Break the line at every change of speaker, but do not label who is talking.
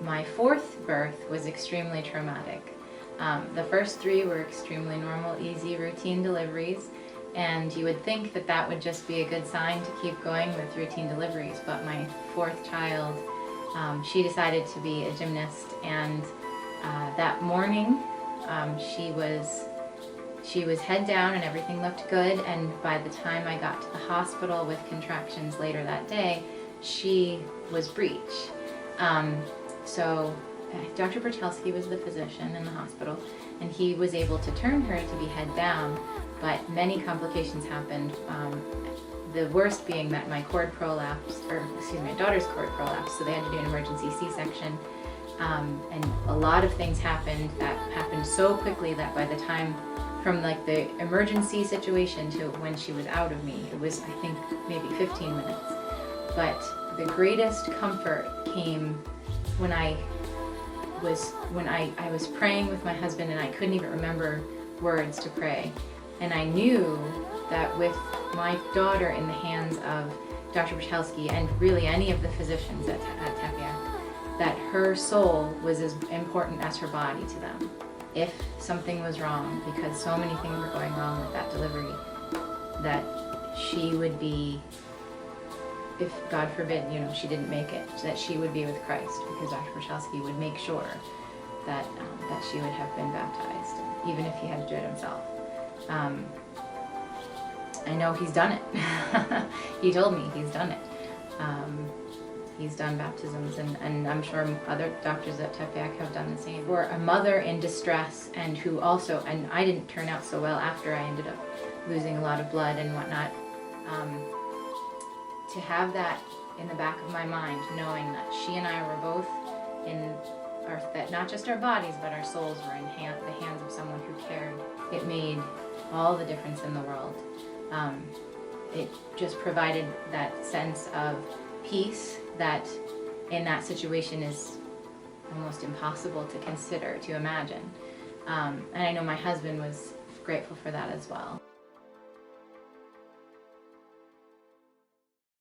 My fourth birth was extremely traumatic. The first three were extremely normal, easy, routine deliveries, and you would think that that would just be a good sign to keep going with routine deliveries, but my fourth child, she decided to be a gymnast, and that morning she was head down and everything looked good, and by the time I got to the hospital with contractions later that day, she was breech. So Dr. Bertelsky was the physician in the hospital, and he was able to turn her to be head down, but many complications happened. The worst being that my cord prolapsed, my daughter's cord prolapsed, so they had to do an emergency C-section. And a lot of things happened that happened so quickly that by the time from like the emergency situation to when she was out of me, it was, I think, maybe 15 minutes. But the greatest comfort came when I was praying with my husband, and I couldn't even remember words to pray. And I knew that with my daughter in the hands of Dr. Bertelsky and really any of the physicians at Tepeyac, that her soul was as important as her body to them. If something was wrong, because so many things were going wrong with that delivery, that she would be, if God forbid, she didn't make it, that she would be with Christ, because Dr. Bertelsky would make sure that she would have been baptized, even if he had to do it himself. I know he's done it. He told me he's done it. He's done baptisms, and I'm sure other doctors at Tepeyac have done the same. For a mother in distress, and who also, and I didn't turn out so well after I ended up losing a lot of blood and whatnot, to have that in the back of my mind, knowing that she and I were both that not just our bodies, but our souls were in the hands of someone who cared, it made all the difference in the world. It just provided that sense of peace that in that situation is almost impossible to consider, to imagine. And I know my husband was grateful for that as well.